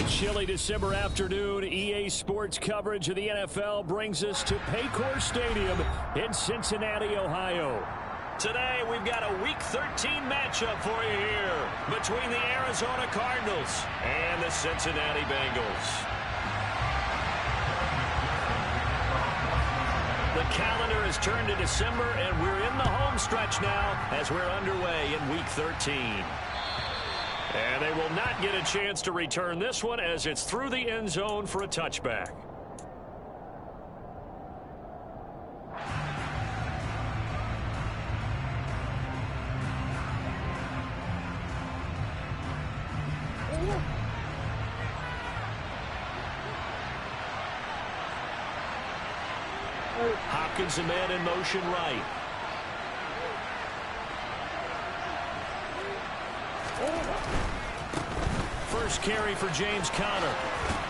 Chilly December afternoon, EA Sports coverage of the NFL brings us to Paycor Stadium in Cincinnati, Ohio. Today, we've got a Week 13 matchup for you here between the Arizona Cardinals and the Cincinnati Bengals. The calendar has turned to December, and we're in the home stretch now as we're underway in Week 13. And they will not get a chance to return this one as it's through the end zone for a touchback. Hopkins, a man in motion right. First carry for James Conner.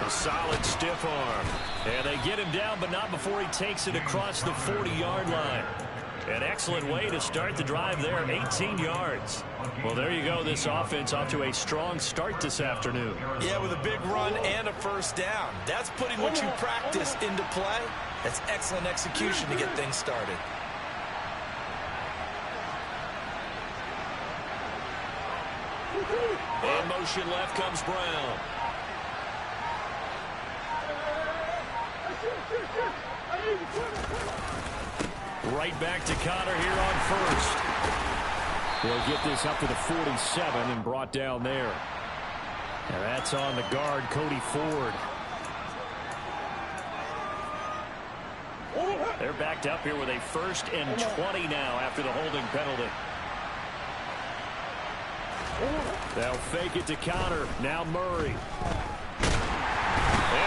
A solid stiff arm. And they get him down, but not before he takes it across the 40-yard line. An excellent way to start the drive there, 18 yards. Well, there you go. This offense off to a strong start this afternoon. Yeah, with a big run and a first down. That's putting what you practice into play. That's excellent execution to get things started. In motion left comes Brown. Right back to Conner here on first. We'll get this up to the 47 and brought down there. And that's on the guard, Cody Ford. They're backed up here with a 1st and 20 now after the holding penalty. They'll fake it to Conner. Now Murray. And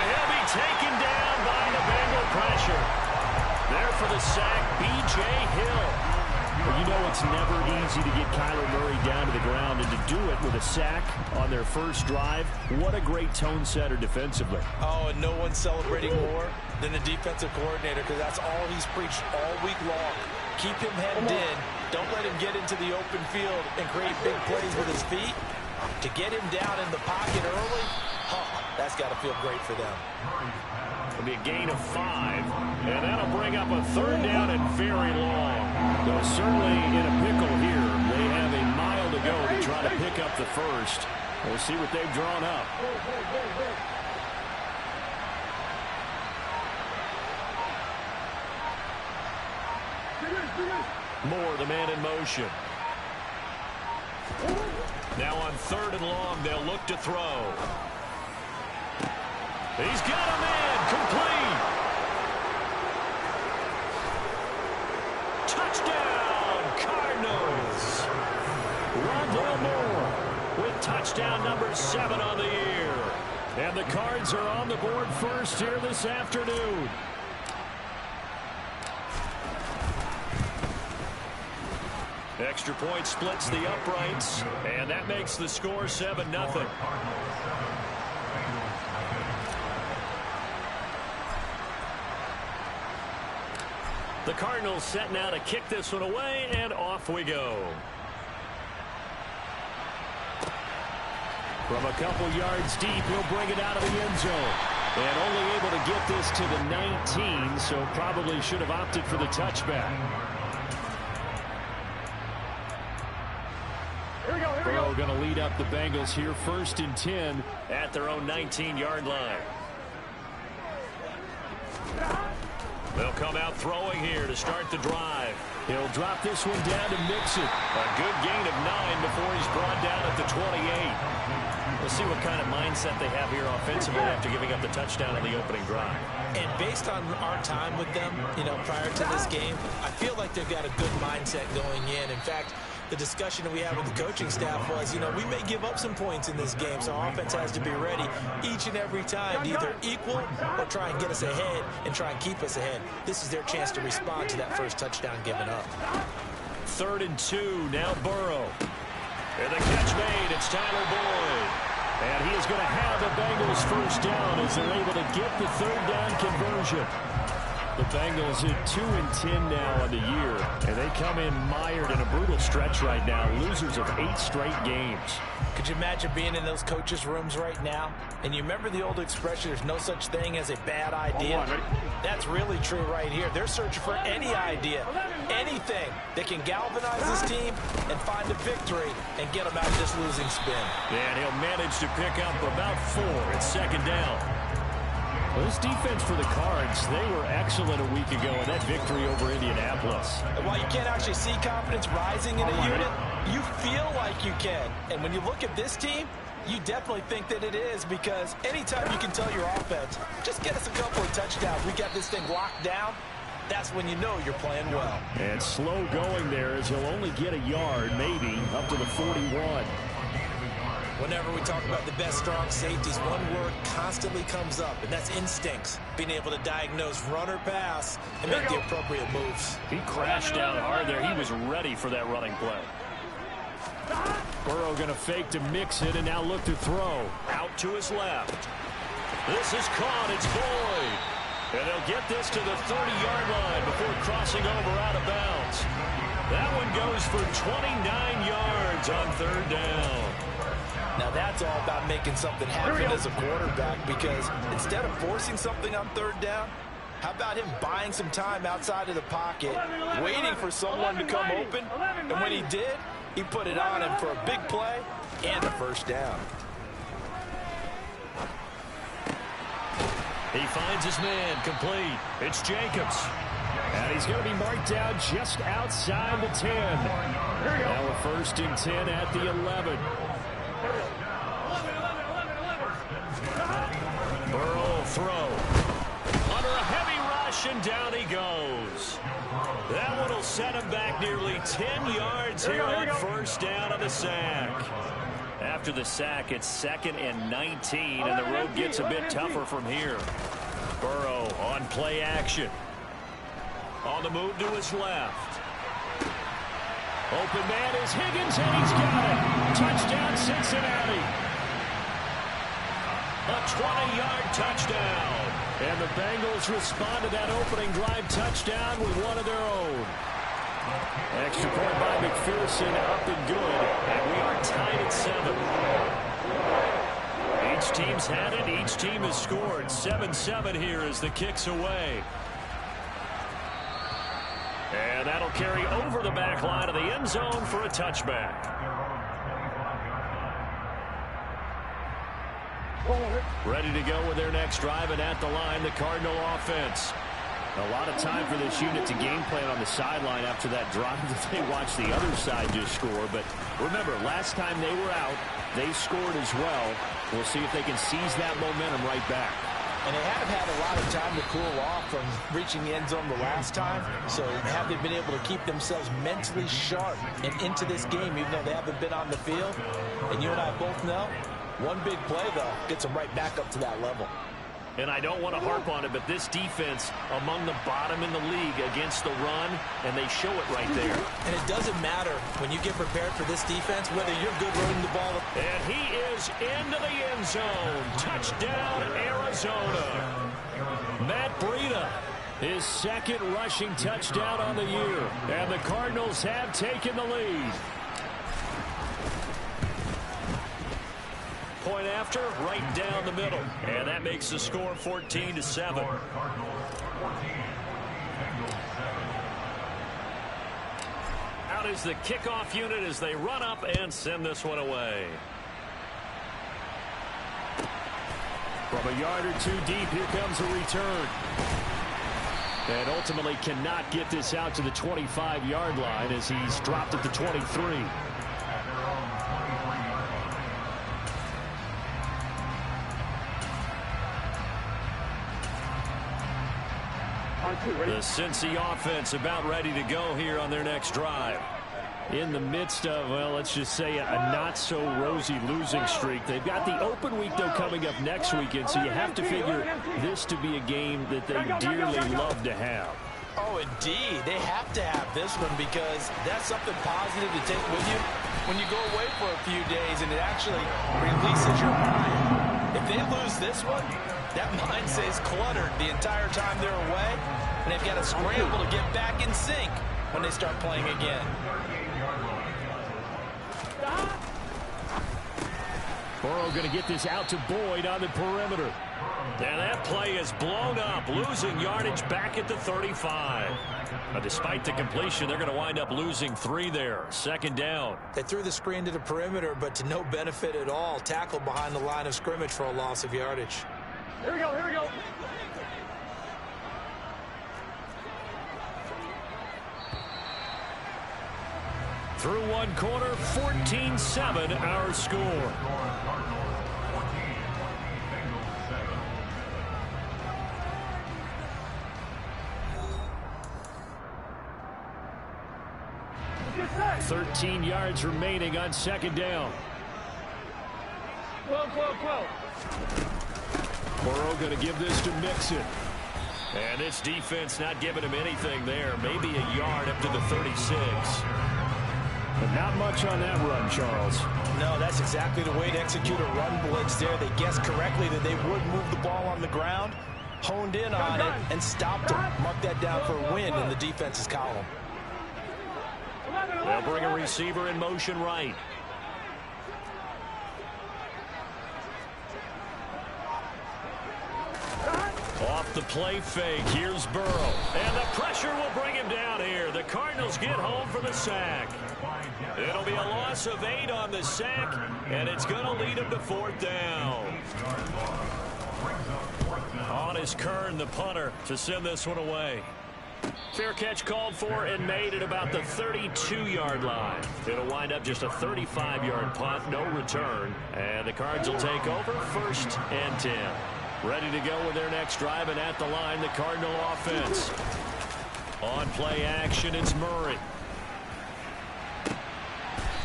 he'll be taken down by the Bengal pressure. There for the sack, B.J. Hill. Well, you know it's never easy to get Kyler Murray down to the ground, and to do it with a sack on their first drive, what a great tone setter defensively. Oh, and no one's celebrating more than the defensive coordinator, because that's all he's preached all week long. Keep him hemmed in. Don't let him get into the open field and create big plays with his feet. To get him down in the pocket early, that's got to feel great for them. It'll be a gain of 5, and that'll bring up a 3rd down and very long. Though certainly in a pickle here. They have a mile to go to try to pick up the first. We'll see what they've drawn up. Moore, the man in motion. Now on 3rd and long, they'll look to throw. He's got a man, complete. Touchdown, Cardinals. Rondale Moore with touchdown number 7 on the year. And the Cards are on the board first here this afternoon. Extra point splits the uprights, and that makes the score 7-0. The Cardinals set now to kick this one away, and off we go. From a couple yards deep, he'll bring it out of the end zone. And only able to get this to the 19, so probably should have opted for the touchback. Burrow going to lead up the Bengals here, 1st and 10 at their own 19-yard line. They'll come out throwing here to start the drive. He'll drop this one down to Mixon. A good gain of 9 before he's brought down at the 28. We'll see what kind of mindset they have here offensively after giving up the touchdown on the opening drive. And based on our time with them, prior to this game, I feel like they've got a good mindset going in. In fact, the discussion that we had with the coaching staff was, we may give up some points in this game, so our offense has to be ready each and every time to either equal or try and get us ahead and try and keep us ahead. This is their chance to respond to that first touchdown given up. 3rd and 2, now Burrow. And the catch made, it's Tyler Boyd. And he is going to have the Bengals first down as they're able to get the 3rd down conversion. The Bengals at 2-10 now on the year, and they come in mired in a brutal stretch right now, losers of 8 straight games. Could you imagine being in those coaches' rooms right now? And you remember the old expression, there's no such thing as a bad idea? That's really true right here. They're searching for any idea, anything that can galvanize this team and find a victory and get them out of this losing spin. And he'll manage to pick up about 4 at second down. Well, this defense for the Cards, they were excellent a week ago in that victory over Indianapolis. And while you can't actually see confidence rising in a unit, you feel like you can. And when you look at this team, you definitely think that it is, because anytime you can tell your offense, just get us a couple of touchdowns, we got this thing locked down, that's when you know you're playing well. And slow going there as he'll only get a yard, maybe, up to the 41. Whenever we talk about the best strong safeties, one word constantly comes up, and that's instincts. Being able to diagnose run or pass and make the appropriate moves. He crashed down hard there. He was ready for that running play. Burrow going to fake to mix it and now look to throw. Out to his left. This is caught. It's Boyd. And they'll get this to the 30-yard line before crossing over out of bounds. That one goes for 29 yards on 3rd down. Now that's all about making something happen as a quarterback, because instead of forcing something on 3rd down, how about him buying some time outside of the pocket, waiting for someone to come open, and when he did, he put it on him for a big play and a 1st down. He finds his man complete. It's Jacobs. And he's going to be marked down just outside the 10. Now a 1st and 10 at the 11. Burrow throw. Under a heavy rush, and down he goes. That one will set him back nearly 10 yards here on 1st down on the sack. After the sack, it's 2nd and 19, and the road gets a bit tougher from here. Burrow on play action. On the move to his left. Open man is Higgins, and he's got it. Touchdown, Cincinnati. A 20-yard touchdown. And the Bengals respond to that opening drive touchdown with one of their own. Extra point by McPherson, up and good. And we are tied at 7. Each team's had it. Each team has scored. 7-7 here as the kick's away. And that'll carry over the back line of the end zone for a touchback. Ready to go with their next drive, and at the line, the Cardinal offense. A lot of time for this unit to game plan on the sideline after that drive that they watched the other side just score. But remember, last time they were out, they scored as well. We'll see if they can seize that momentum right back. And they haven't had a lot of time to cool off from reaching the end zone the last time. So have they been able to keep themselves mentally sharp and into this game, even though they haven't been on the field? And you and I both know, one big play, though, gets them right back up to that level. And I don't want to harp on it, but this defense among the bottom in the league against the run, and they show it right there. And it doesn't matter when you get prepared for this defense, whether you're good running the ball. And he is into the end zone. Touchdown, Arizona. Matt Breida, his 2nd rushing touchdown on the year. And the Cardinals have taken the lead. Point after, right down the middle. And that makes the score 14-7. Out is the kickoff unit as they run up and send this one away. From a yard or two deep, here comes a return. And ultimately cannot get this out to the 25-yard line as he's dropped at the 23. The Cincy offense about ready to go here on their next drive. In the midst of, well, let's just say a not-so-rosy losing streak. They've got the open week, though, coming up next weekend, so you have to figure this to be a game that they dearly love to have. Oh, indeed. They have to have this one because that's something positive to take with you when you go away for a few days, and it actually releases your mind. If they lose this one, that mind stays cluttered the entire time they're away. And they've got to scramble to get back in sync when they start playing again. Burrow going to get this out to Boyd on the perimeter. And that play is blown up, losing yardage back at the 35. Despite the completion, they're going to wind up losing 3 there. Second down. They threw the screen to the perimeter, but to no benefit at all. Tackled behind the line of scrimmage for a loss of yardage. Here we go, here we go. Through one quarter, 14-7 our score. Get set. 13 yards remaining on second down. 12. Burrow going to give this to Mixon. And this defense not giving him anything there. Maybe a yard up to the 36. But not much on that run, Charles. No, that's exactly the way to execute a run blitz there. They guessed correctly that they would move the ball on the ground, honed in on it, and stopped him. Mark that down for a win in the defense's column. They'll bring a receiver in motion right. Off the play fake, here's Burrow. And the pressure will bring him down here. The Cardinals get home for the sack. It'll be a loss of 8 on the sack, and it's going to lead him to 4th down. On is Kern, the punter, to send this one away. Fair catch called for and made at about the 32-yard line. It'll wind up just a 35-yard punt, no return. And the Cards will take over, 1st and 10. Ready to go with their next drive, and at the line, the Cardinal offense. On play action, it's Murray.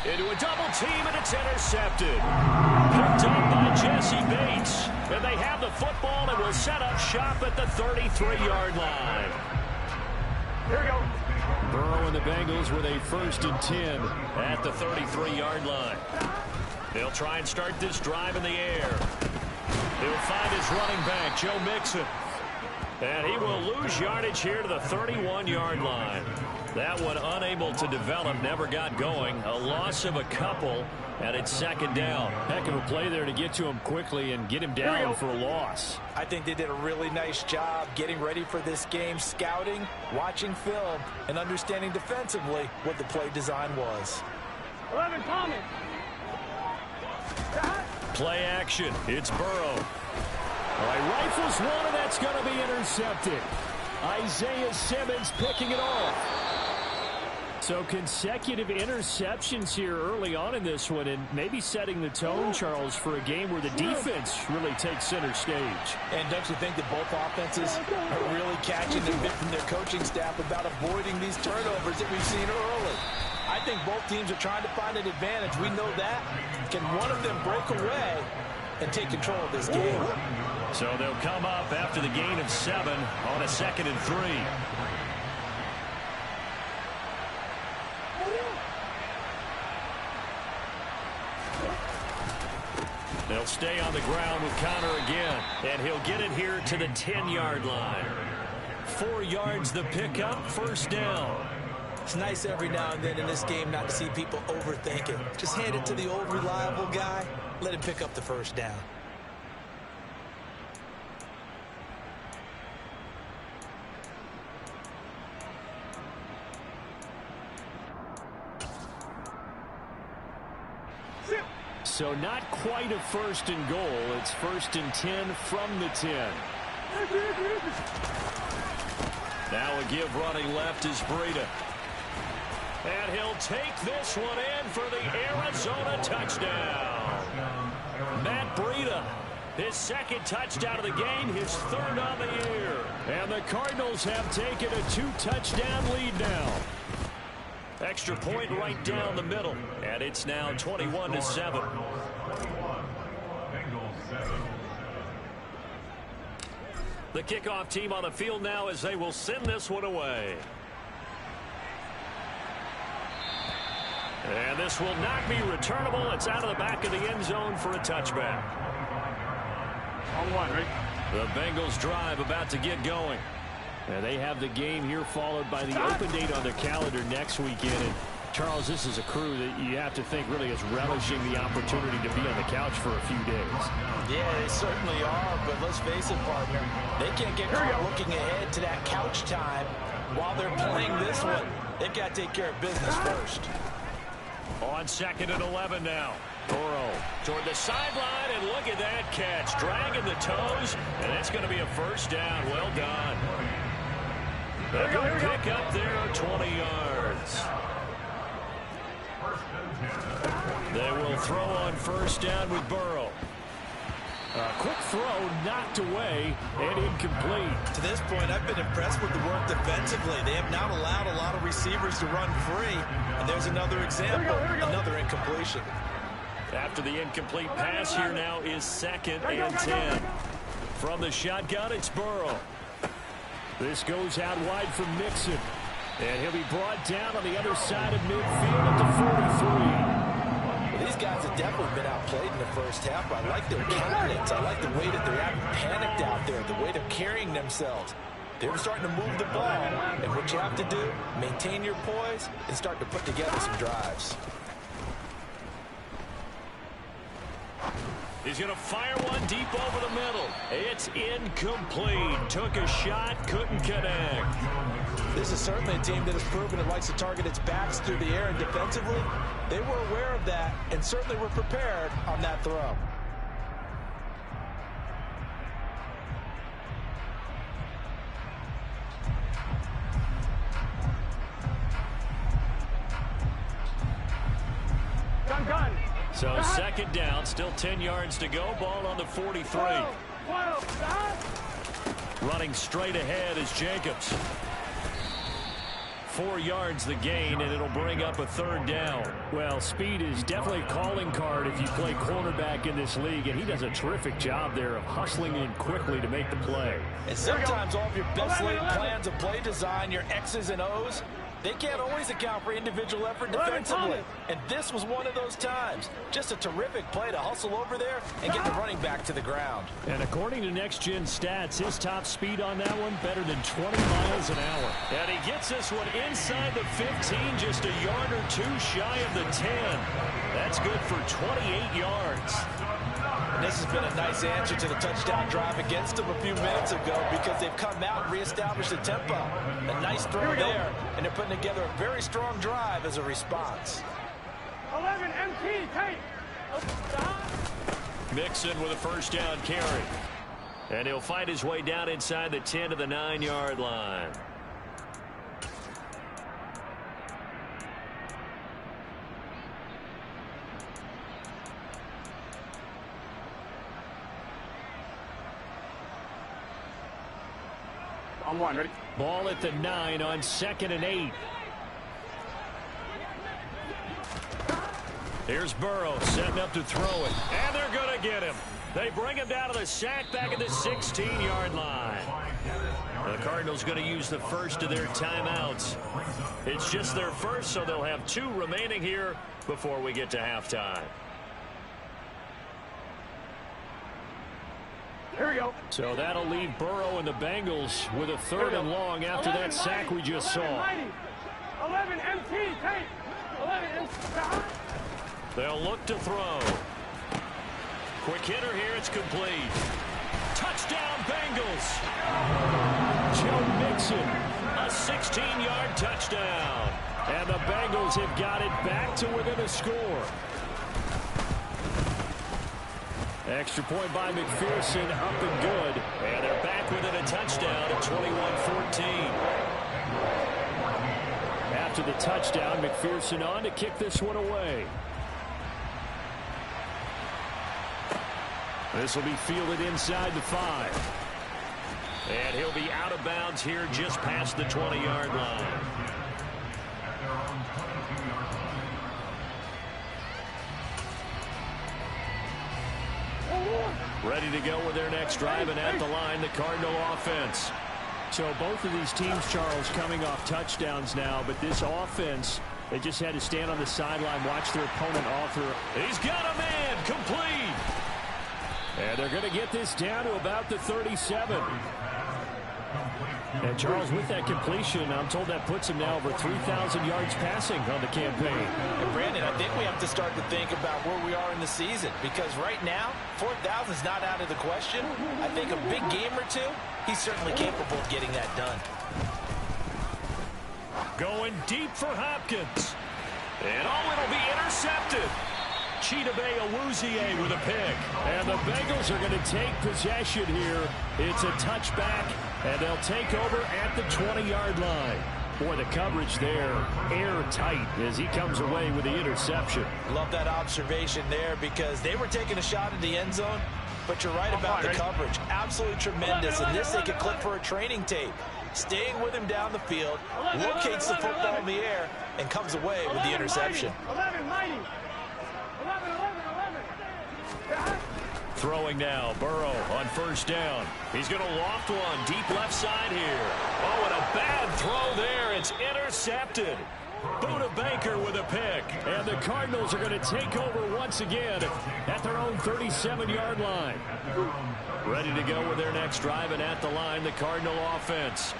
Into a double team, and it's intercepted. Picked up by Jesse Bates. And they have the football and will set up shop at the 33-yard line. Here we go. Burrow and the Bengals with a 1st and 10 at the 33-yard line. They'll try and start this drive in the air. He'll find his running back, Joe Mixon. And he will lose yardage here to the 31-yard line. That one unable to develop, never got going. A loss of a couple, and it's 2nd down. Heck of a play there to get to him quickly and get him down for a loss. I think they did a really nice job getting ready for this game, scouting, watching film, and understanding defensively what the play design was. 11 coming. Play action. It's Burrow. All right, rifles one, and that's going to be intercepted. Isaiah Simmons picking it off. So consecutive interceptions here early on in this one, and maybe setting the tone, Charles, for a game where the defense really takes center stage. And don't you think that both offenses are really catching the bit from their coaching staff about avoiding these turnovers that we've seen early? I think both teams are trying to find an advantage. We know that. Can one of them break away and take control of this game? So they'll come up after the gain of 7 on a 2nd and 3. They'll stay on the ground with Connor again, and he'll get it here to the 10-yard line. 4 yards the pickup, 1st down. It's nice every now and then in this game not to see people overthink it. Just hand it to the old reliable guy. Let him pick up the 1st down. So not quite a 1st and goal. It's 1st and 10 from the 10. Now a give running left is Breida. And he'll take this one in for the Arizona touchdown. Matt Breida, his 2nd touchdown of the game, his 3rd on the year. And the Cardinals have taken a 2-touchdown lead now. Extra point right down the middle. And it's now 21-7. The kickoff team on the field now as they will send this one away. And this will not be returnable. It's out of the back of the end zone for a touchback. On 1, right? The Bengals drive about to get going. And they have the game here followed by the open date on their calendar next weekend. And Charles, this is a crew that you have to think really is relishing the opportunity to be on the couch for a few days. Yeah, they certainly are, but let's face it, partner, they can't get caught looking ahead to that couch time while they're playing this one. They've got to take care of business first. On 2nd and 11 now. Burrow toward the sideline, and look at that catch. Dragging the toes, and it's going to be a first down. Well done. A good pick up there, 20 yards. They will throw on first down with Burrow. A quick throw knocked away and incomplete. To this point, I've been impressed with the work defensively. They have not allowed a lot of receivers to run free. And there's another example, another incompletion. After the incomplete pass, here now is 2nd and 10. From the shotgun, it's Burrow. This goes out wide for Mixon. And he'll be brought down on the other side of midfield at the 43. Well, these guys have definitely been outplayed in the first half. I like their confidence. I like the way that they're not panicked out there, the way they're carrying themselves. They're starting to move the ball. And what you have to do, maintain your poise and start to put together some drives. He's going to fire one deep over the middle. It's incomplete. Took a shot, couldn't connect. This is certainly a team that has proven it likes to target its backs through the air, and defensively, they were aware of that and certainly were prepared on that throw. Gun. So 2nd down, still 10 yards to go. Ball on the 43. Running straight ahead is Jacobs. 4 yards the gain, and it'll bring up a 3rd down. Well, speed is definitely a calling card if you play cornerback in this league, and he does a terrific job there of hustling in quickly to make the play. And sometimes all of your best laid plans of play design, your X's and O's, they can't always account for individual effort defensively. And this was one of those times. Just a terrific play to hustle over there and get the running back to the ground. And according to Next Gen Stats, his top speed on that one better than 20 miles an hour. And he gets this one inside the 15, just a yard or two shy of the 10. That's good for 28 yards. And this has been a nice answer to the touchdown drive against them a few minutes ago because they've come out and reestablished the tempo. A nice throw there, and they're putting together a very strong drive as a response. 11 MT, take. Mixon with a first down carry. And he'll find his way down inside the 10 to the 9-yard line. On one, ready? Ball at the 9 on 2nd and 8. Here's Burrow setting up to throw it. And they're going to get him. They bring him down to the sack back at the 16-yard line. The Cardinals going to use the first of their timeouts. It's just their first, so they'll have 2 remaining here before we get to halftime. Here we go. So that'll leave Burrow and the Bengals with a 3rd and long after that sack we just saw. 11 MT, take. 11 MT. They'll look to throw. Quick hitter here, it's complete. Touchdown Bengals. Joe Mixon, a 16-yard touchdown. And the Bengals have got it back to within a score. Extra point by McPherson, up and good. And they're back within a touchdown at 21-14. After the touchdown, McPherson on to kick this one away. This will be fielded inside the 5. And he'll be out of bounds here just past the 20-yard line. Ready to go with their next drive, and at the line, the Cardinal offense. So both of these teams, Charles, coming off touchdowns now, but this offense, they just had to stand on the sideline, watch their opponent offer. He's got a man, complete. And they're going to get this down to about the 37. And Charles, with that completion, I'm told that puts him now over 3,000 yards passing on the campaign. And Brandon, I think we have to start to think about where we are in the season, because right now, 4,000 is not out of the question. I think a big game or two, he's certainly capable of getting that done. Going deep for Hopkins. And it'll be intercepted. Chidobe Awuzie with a pick. And the Bengals are going to take possession here. It's a touchback, and they'll take over at the 20-yard line. Boy, the coverage there, airtight as he comes away with the interception. Love that observation there, because they were taking a shot at the end zone, but you're right about the coverage. Absolutely tremendous. And this they could clip for a training tape. Staying with him down the field, locates the football in the air, and comes away with the interception. 11, mighty. 11. Throwing now, Burrow on first down. He's going to loft one deep left side here. Oh, and a bad throw there. It's intercepted. Buda Baker with a pick. And the Cardinals are going to take over once again at their own 37-yard line. Ready to go with their next drive, and at the line, the Cardinal offense.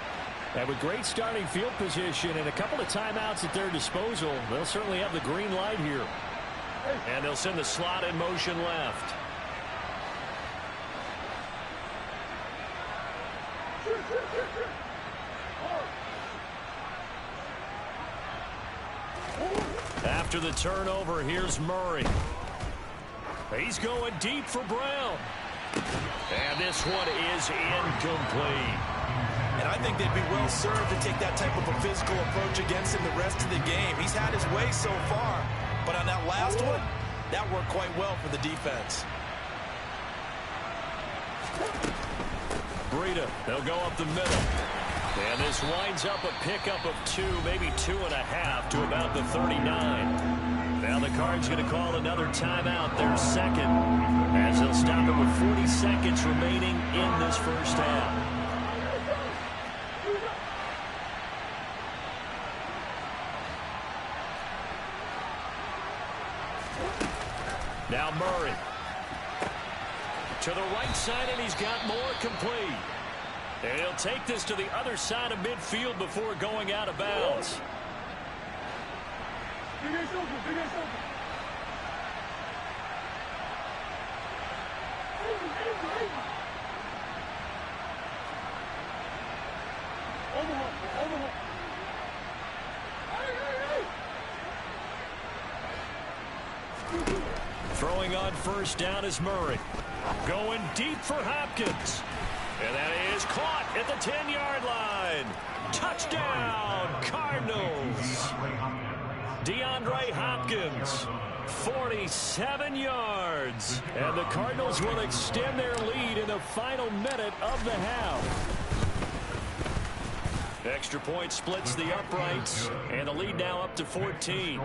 And with great starting field position and a couple of timeouts at their disposal, they'll certainly have the green light here. And they'll send the slot in motion left. After the turnover, here's Murray. He's going deep for Brown. And this one is incomplete. And I think they'd be well served to take that type of a physical approach against him the rest of the game. He's had his way so far, but on that last one, that worked quite well for the defense. Breida, they'll go up the middle. And this winds up a pickup of 2, maybe 2.5 to about the 39. Now the Cards going to call another timeout, their second, as they'll stop it with 40 seconds remaining in this first half. Now Murray. To the right side, and he's got more complete. And he'll take this to the other side of midfield before going out of bounds. Throwing on first down is Murray. Going deep for Hopkins. And that is caught at the 10-yard line. Touchdown, Cardinals. DeAndre Hopkins, 47 yards. And the Cardinals will extend their lead in the final minute of the half. Extra point splits the uprights, and the lead now up to 14.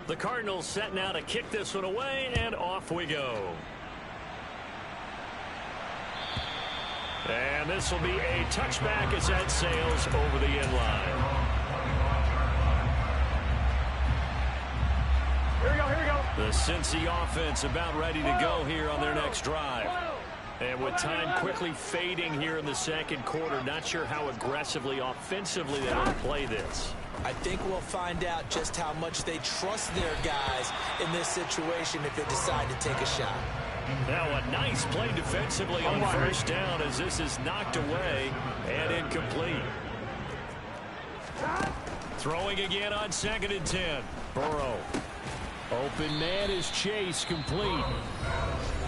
The Cardinals set now to kick this one away, and off we go. And this will be a touchback as that sails over the end line. Here we go. The Cincy offense about ready to go here on their next drive. And with time quickly fading here in the second quarter, not sure how aggressively, offensively they want to play this. I think we'll find out just how much they trust their guys in this situation if they decide to take a shot. Now a nice play defensively on first down as this is knocked away and incomplete. Throwing again on 2nd and 10. Burrow. Open man is Chase, complete.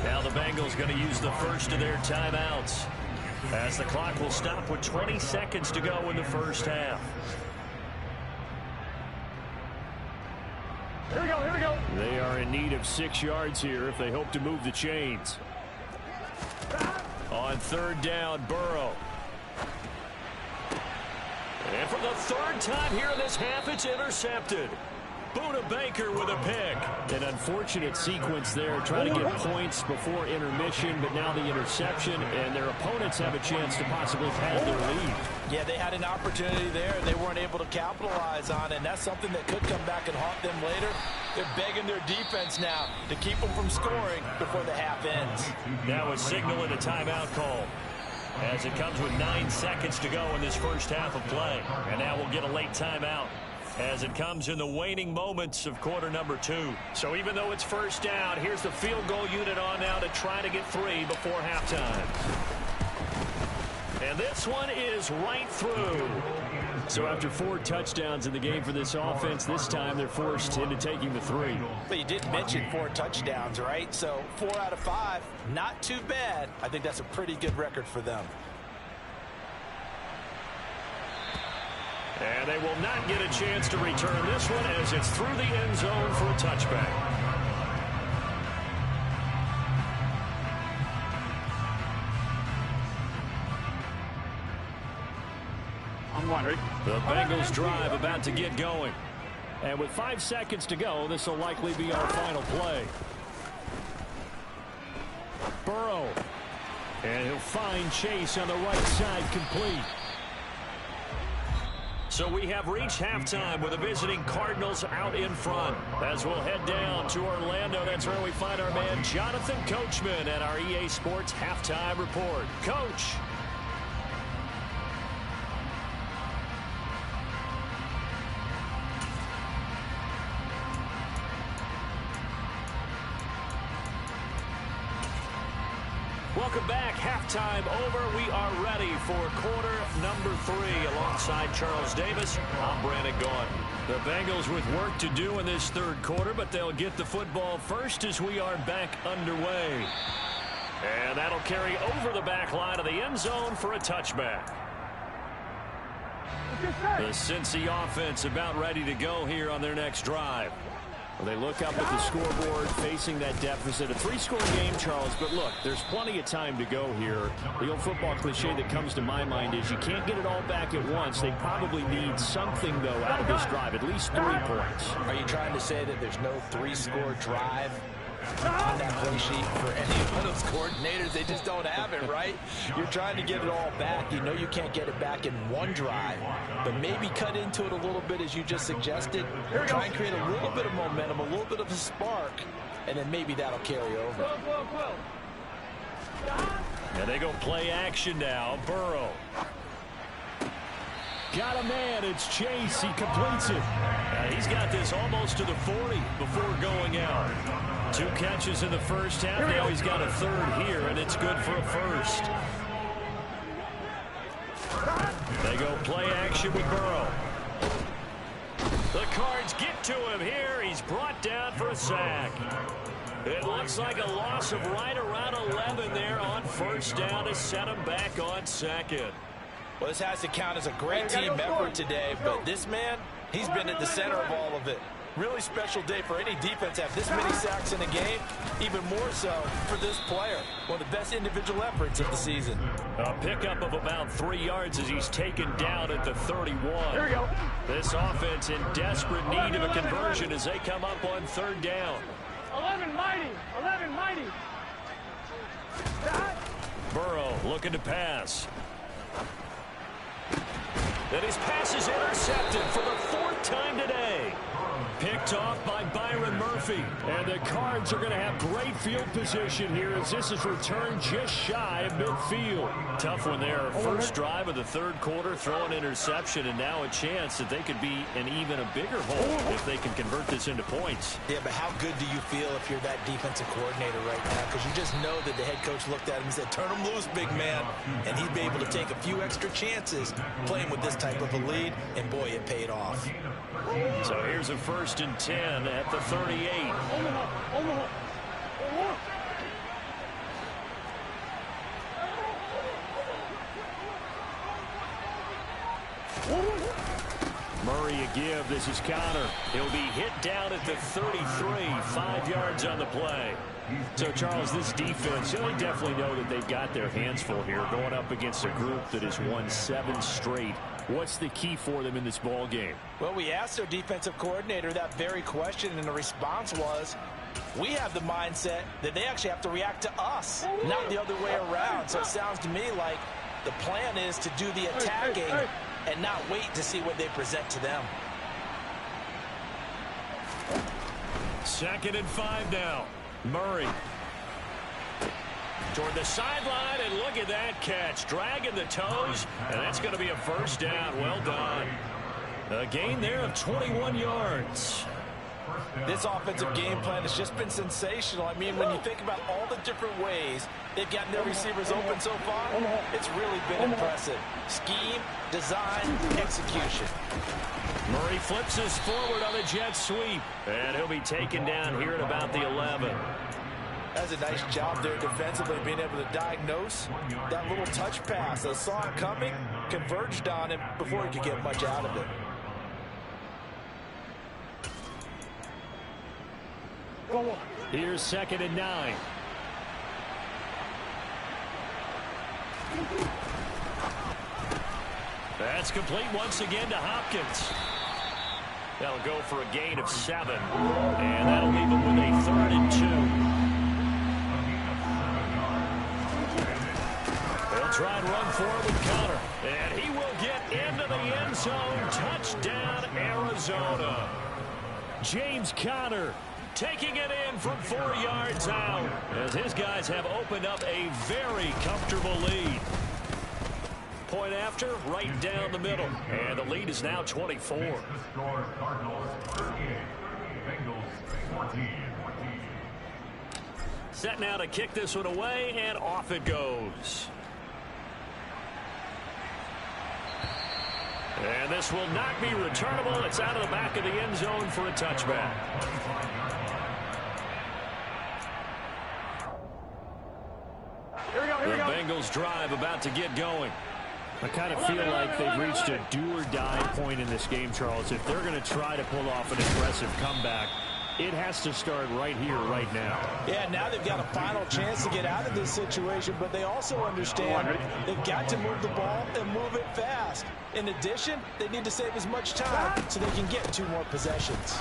Now the Bengals going to use the first of their timeouts as the clock will stop with 20 seconds to go in the first half. Here we go. They are in need of 6 yards here if they hope to move the chains. On 3rd down, Burrow. And for the 3rd time here in this half, it's intercepted. Buda Baker with a pick. An unfortunate sequence there, trying to get points before intermission, but now the interception, and their opponents have a chance to possibly pad their lead. Yeah, they had an opportunity there, and they weren't able to capitalize on it, and that's something that could come back and haunt them later. They're begging their defense now to keep them from scoring before the half ends. That was signaling a timeout call, as it comes with 9 seconds to go in this first half of play. And now we'll get a late timeout as it comes in the waning moments of quarter number 2. So even though it's first down, here's the field goal unit on now to try to get 3 before halftime. And this one is right through. So after 4 touchdowns in the game for this offense, this time they're forced into taking the 3. But you did mention 4 touchdowns, right? So 4 out of 5, not too bad. I think that's a pretty good record for them. And they will not get a chance to return this one as it's through the end zone for a touchback. The Bengals drive about to get going. And with 5 seconds to go, this will likely be our final play. Burrow. And he'll find Chase on the right side complete. So we have reached halftime with the visiting Cardinals out in front. As we'll head down to Orlando, that's where we find our man Jonathan Coachman at our EA Sports Halftime Report. Coach. Welcome back. Halftime over. We are ready for quarter number 3. Alongside Charles Davis, I'm Brandon Gaudin. The Bengals with work to do in this third quarter, but they'll get the football first as we are back underway. And that'll carry over the back line of the end zone for a touchback. The Cincy offense about ready to go here on their next drive. Well, they look up at the scoreboard facing that deficit. A 3-score game, Charles, but look, there's plenty of time to go here. The old football cliche that comes to my mind is you can't get it all back at once. They probably need something, though, out of this drive, at least 3 points. Are you trying to say that there's no 3-score drive on that play sheet for any of those coordinators? They just don't have it, right? You're trying to get it all back. You know you can't get it back in one drive, but maybe cut into it a little bit as you just suggested. Try and create a little bit of momentum, a little bit of a spark, and then maybe that'll carry over. And they go play action now. Burrow. Got a man. It's Chase. He completes it. He's got this almost to the 40 before going out. 2 catches in the first half. Now he's got a 3rd here, and it's good for a first. They go play action with Burrow. The Cards get to him here. He's brought down for a sack. It looks like a loss of right around 11 there on first down to set him back on second. Well, this has to count as a great team effort today, but this man, he's been at the center of all of it. Really special day for any defense to have this many sacks in a game, even more so for this player. One of the best individual efforts of the season. A pickup of about 3 yards as he's taken down at the 31. Here we go. This offense in desperate need of a conversion as they come up on 3rd down. 11 mighty. 11 mighty. Burrow looking to pass. And his pass is intercepted for the 4th time today. Picked off by Byron Murphy. And the Cards are going to have great field position here as this is returned just shy of midfield. Tough one there. First drive of the 3rd quarter, throw an interception, and now a chance that they could be in even a bigger hole if they can convert this into points. Yeah, but how good do you feel if you're that defensive coordinator right now? Because you just know that the head coach looked at him and said, turn him loose, big man. And he'd be able to take a few extra chances playing with this type of a lead, and boy, it paid off. So here's a 1st and 10 at the 38. Murray a give. This is Connor. He'll be hit down at the 33. 5 yards on the play. So, Charles, this defense, they definitely know that they've got their hands full here going up against a group that has won 7 straight What's the key for them in this ball game? Well, we asked their defensive coordinator that very question, and the response was, we have the mindset that they actually have to react to us, not the other way around. So it sounds to me like the plan is to do the attacking and not wait to see what they present to them. 2nd and 5 now. Murray. Toward the sideline, and look at that catch. Dragging the toes, and that's going to be a first down. Well done. A gain there of 21 yards. This offensive game plan has just been sensational. I mean, when you think about all the different ways they've gotten their receivers open so far, it's really been impressive. Scheme, design, execution. Murray flips us forward on the jet sweep, and he'll be taken down here at about the 11. That's a nice job there defensively, being able to diagnose that little touch pass. They saw it coming, converged on him before he could get much out of it. Here's 2nd and 9. That's complete once again to Hopkins. That'll go for a gain of 7. And that'll leave him with a 3rd and 2. They'll try and run forward with Conner. And he will get into the end zone. Touchdown, Arizona. James Conner taking it in from 4 yards out, as his guys have opened up a very comfortable lead. Point after, right down the middle. And the lead is now 24. Set now to kick this one away, and off it goes. And this will not be returnable. It's out of the back of the end zone for a touchback. The Bengals drive about to get going. I kind of feel like they've reached a do-or-die point in this game, Charles. If they're going to try to pull off an impressive comeback, it has to start right here, right now. Yeah, now they've got a final chance to get out of this situation, but they also understand they've got to move the ball and move it fast. In addition, they need to save as much time so they can get 2 more possessions.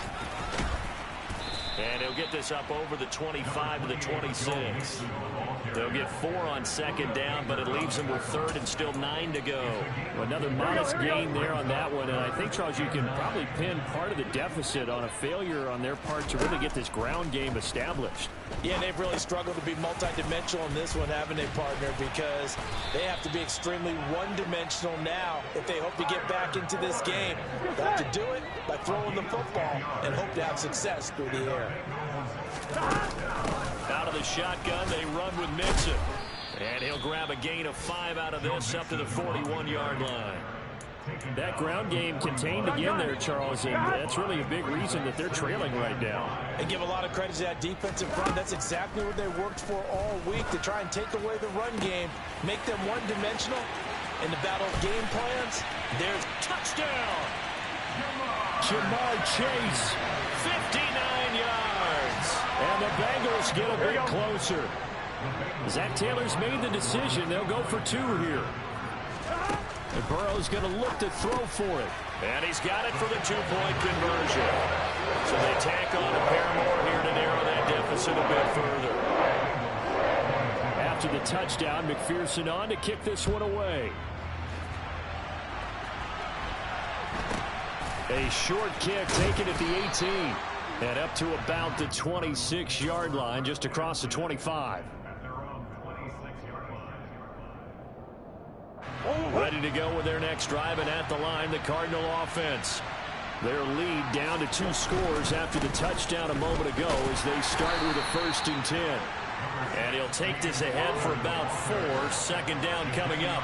And he'll get this up over the 25 to the 26. They'll get 4 on 2nd down, but it leaves them with 3rd and still 9 to go. Another modest gain there on that one, and I think, Charles, you can probably pin part of the deficit on a failure on their part to really get this ground game established. Yeah, they've really struggled to be multidimensional in this one, haven't they, partner? Because they have to be extremely one-dimensional now if they hope to get back into this game. They have to do it by throwing the football and hope to have success through the air. Out of the shotgun, they run with Mixon. And he'll grab a gain of 5 out of this up to the 41-yard line. That ground game contained again there, Charles, and that's really a big reason that they're trailing right now. And give a lot of credit to that defensive front. That's exactly what they worked for all week, to try and take away the run game, make them one-dimensional. In the battle of game plans, there's touchdown. Jamar Chase, 59 yards. And the Bengals get a bit closer. Zach Taylor's made the decision. They'll go for 2 here. And Burrow's going to look to throw for it. And he's got it for the 2-point conversion. So they tack on a pair more here to narrow that deficit a bit further. After the touchdown, McPherson on to kick this one away. A short kick taken at the 18. And up to about the 26-yard line, just across the 25. Ready to go with their next drive, and at the line, the Cardinal offense. Their lead down to 2 scores after the touchdown a moment ago as they start with a 1st and 10. And he'll take this ahead for about 4. 2nd down coming up.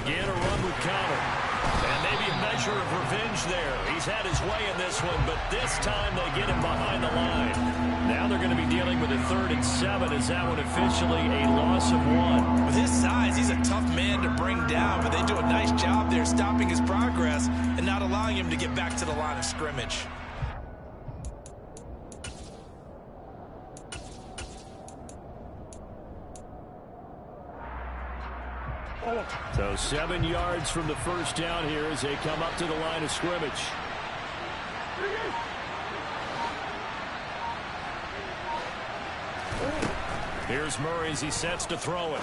Again, a run with Conner. And maybe a measure of revenge there. He's had his way in this one, but this time they get him behind the line. Now they're going to be dealing with a 3rd and 7. Is that one officially a loss of 1? With his size, he's a tough man to bring down, but they do a nice job there stopping his progress and not allowing him to get back to the line of scrimmage. So 7 yards from the first down here as they come up to the line of scrimmage. Here's Murray as he sets to throw it.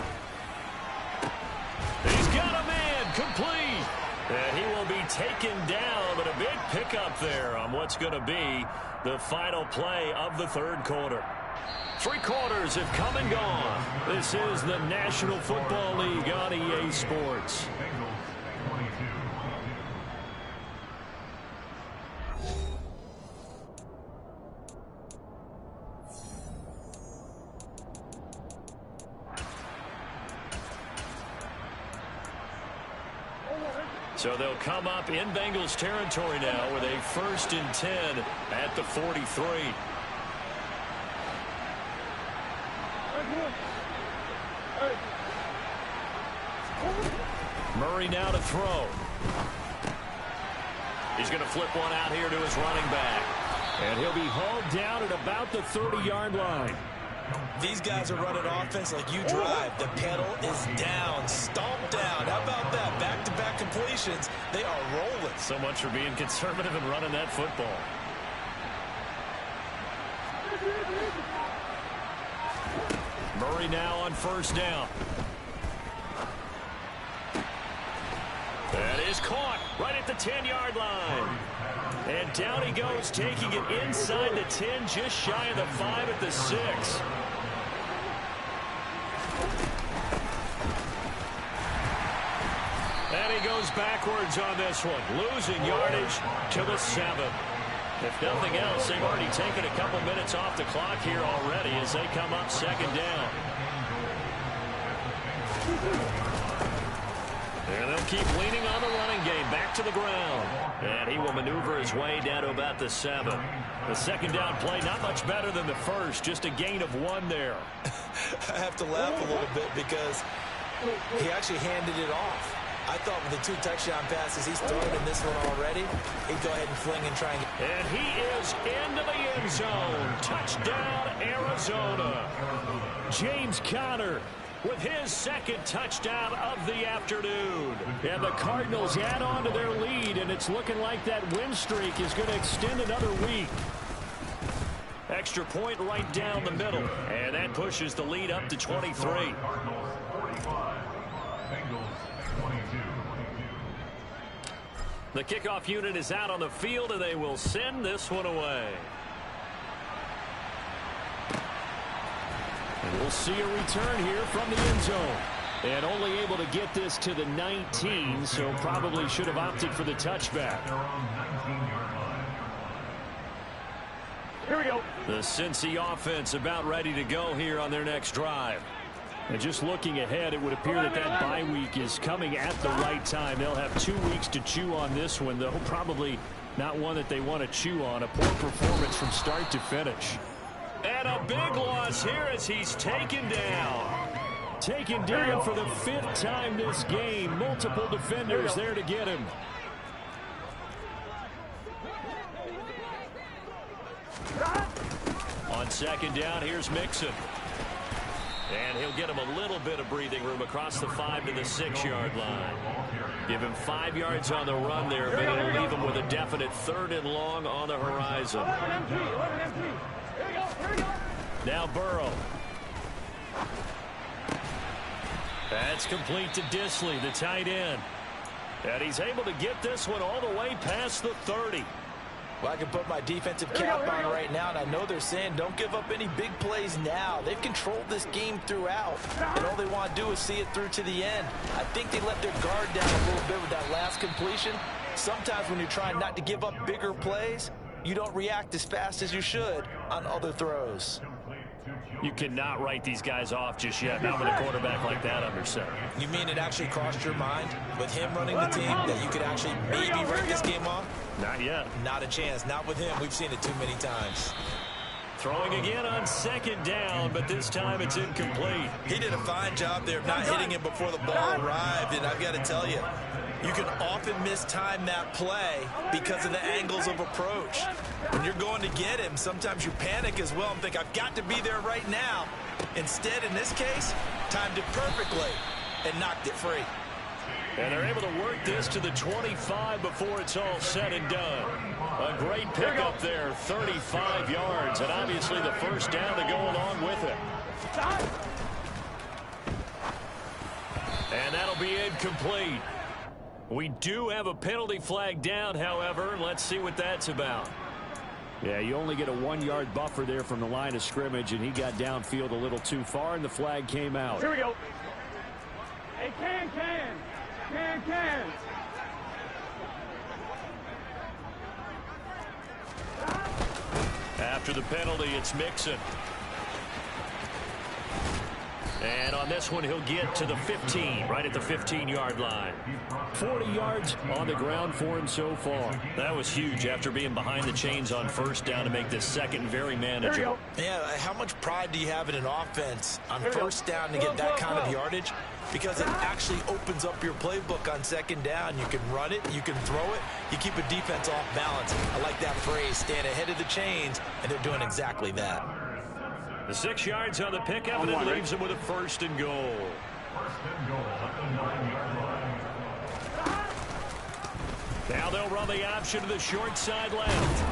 He's got a man, complete. And he will be taken down, but a big pickup there on what's going to be the final play of the third quarter. 3 quarters have come and gone. This is the National Football League on EA Sports. So they'll come up in Bengals territory now with a 1st and 10 at the 43. Murray now to throw. He's going to flip one out here to his running back. And he'll be hauled down at about the 30-yard line. These guys are running offense like you drive. The pedal is down, stomped down. How about that? Back-to-back completions. They are rolling. So much for being conservative and running that football. Murray now on 1st down. That is caught right at the 10-yard line. And down he goes, taking it inside the 10, just shy of the 5 at the 6. And he goes backwards on this one, losing yardage to the 7. If nothing else, they've already taken a couple minutes off the clock here already as they come up 2nd down. And they'll keep leaning on the running game back to the ground. And he will maneuver his way down to about the 7. The 2nd down play, not much better than the first, just a gain of 1 there. I have to laugh a little bit because he actually handed it off. I thought with the 2 touchdown passes he's thrown in this one already, he'd go ahead and fling and try and get. And he is into the end zone. Touchdown, Arizona. James Conner with his 2nd touchdown of the afternoon. And the Cardinals add on to their lead, and it's looking like that win streak is going to extend another week. Extra point right down the middle, and that pushes the lead up to 23. The kickoff unit is out on the field, and they will send this one away. And we'll see a return here from the end zone. And only able to get this to the 19, so probably should have opted for the touchback. Here we go. The Cincy offense about ready to go here on their next drive. And just looking ahead, it would appear that that bye week is coming at the right time. They'll have 2 weeks to chew on this one, though probably not one that they want to chew on. A poor performance from start to finish. And a big loss here as he's taken down. Taken down for the 5th time this game. Multiple defenders there to get him. On 2nd down, here's Mixon. And he'll get him a little bit of breathing room across the 5 to the 6-yard line. Give him 5 yards on the run there, but it'll leave him with a definite 3rd and long on the horizon. Now Burrow. That's complete to Disley, the tight end. And he's able to get this one all the way past the 30. Well, I can put my defensive cap on right now, and I know they're saying don't give up any big plays now. They've controlled this game throughout, and all they want to do is see it through to the end. I think they let their guard down a little bit with that last completion. Sometimes when you're trying not to give up bigger plays, you don't react as fast as you should on other throws. You cannot write these guys off just yet, not with a quarterback like that under center. You mean it actually crossed your mind with him running the team that you could actually maybe write this game off? Not yet. Not a chance. Not with him. We've seen it too many times. Throwing again on 2nd down, but this time it's incomplete. He did a fine job there of not hitting him before the ball arrived, and I've got to tell you, you can often mistime that play because of the angles of approach. When you're going to get him, sometimes you panic as well and think, I've got to be there right now. Instead, in this case, timed it perfectly and knocked it free. And they're able to work this to the 25 before it's all said and done. A great pickup there, 35 yards, and obviously the first down to go along with it. And that'll be incomplete. We do have a penalty flag down, however. Let's see what that's about. Yeah, you only get a 1-yard buffer there from the line of scrimmage, and he got downfield a little too far, and the flag came out. Here we go. Hey, can. After the penalty, it's Mixon. And on this one, he'll get to the 15, right at the 15-yard line. 40 yards on the ground for him so far. That was huge after being behind the chains on first down to make this second very manageable. Yeah, how much pride do you have in an offense on first down to get that kind of yardage? Because it actually opens up your playbook on second down. You can run it, you can throw it, you keep a defense off balance. I like that phrase, stand ahead of the chains, and they're doing exactly that. The 6 yards on the pickup, and it leaves him with a first and goal. Now they'll run the option to the short side left.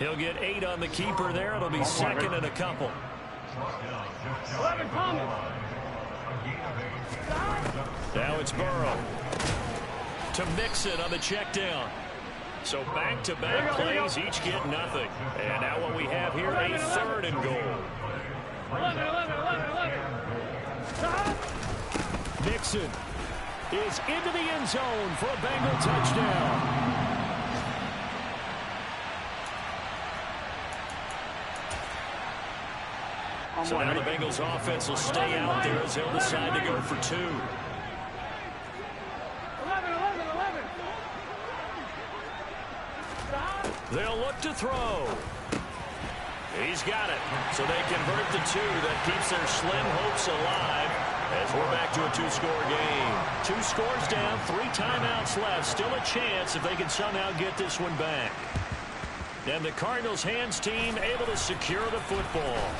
He'll get 8 on the keeper there. It'll be second and a couple. 11 coming. Now it's Burrow to Mixon on the check down. So back-to-back plays, each get nothing. And now what we have here, a third and goal. 11. Mixon is into the end zone for a Bengal touchdown. So now the Bengals offense will stay out there as they'll decide to go for 2. 11. They'll look to throw. He's got it. So they convert the 2. That keeps their slim hopes alive as we're back to a 2-score game. 2 scores down, 3 timeouts left. Still a chance if they can somehow get this one back. And the Cardinals hands team able to secure the football.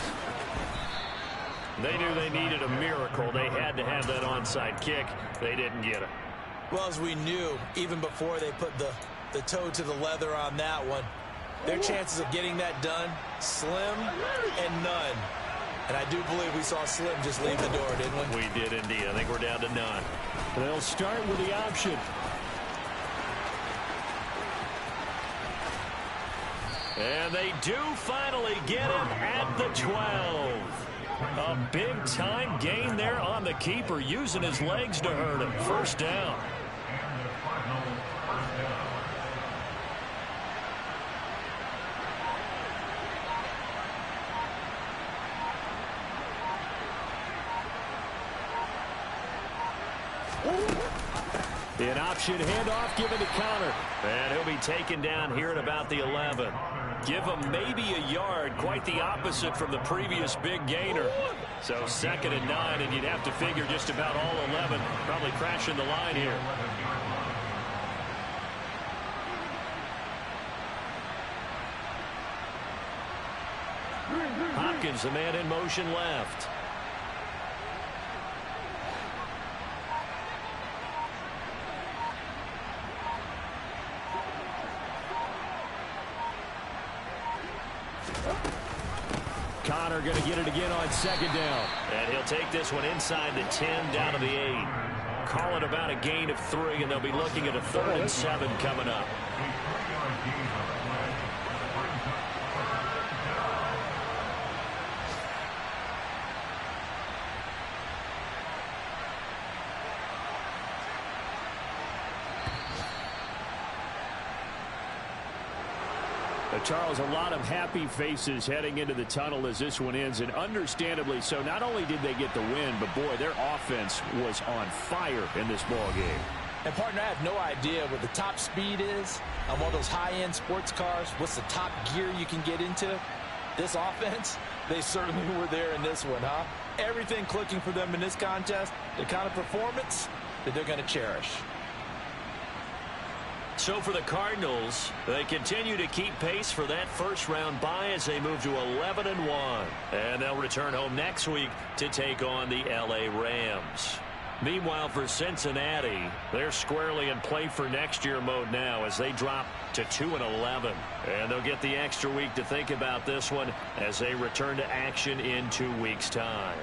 They knew they needed a miracle. They had to have that onside kick. They didn't get it. Well, as we knew, even before they put the toe to the leather on that one, their chances of getting that done, slim and none. And I do believe we saw Slim just leave the door, didn't we? We did indeed. I think we're down to none. They'll start with the option. And they do finally get him at the 12. A big-time gain there on the keeper, using his legs to hurt him. First down. An option handoff given to counter. And he'll be taken down here at about the 11. Give him maybe a yard, quite the opposite from the previous big gainer. So 2nd and 9, and you'd have to figure just about all 11 probably crashing the line here. Hopkins, the man in motion left. Connor going to get it again on 2nd down. And he'll take this one inside the 10 down to the 8. Call it about a gain of 3, and they'll be looking at a 3rd and 7 coming up. Charles, a lot of happy faces heading into the tunnel as this one ends, and understandably so. Not only did they get the win, but boy, their offense was on fire in this ball game. And partner, I have no idea what the top speed is on one of those high-end sports cars. What's the top gear you can get into? This offense, they certainly were there in this one, huh? Everything clicking for them in this contest, the kind of performance that they're going to cherish. So for the Cardinals, they continue to keep pace for that first-round bye as they move to 11-1. And they'll return home next week to take on the L.A. Rams. Meanwhile, for Cincinnati, they're squarely in play for next year mode now as they drop to 2-11. And they'll get the extra week to think about this one as they return to action in 2 weeks' time.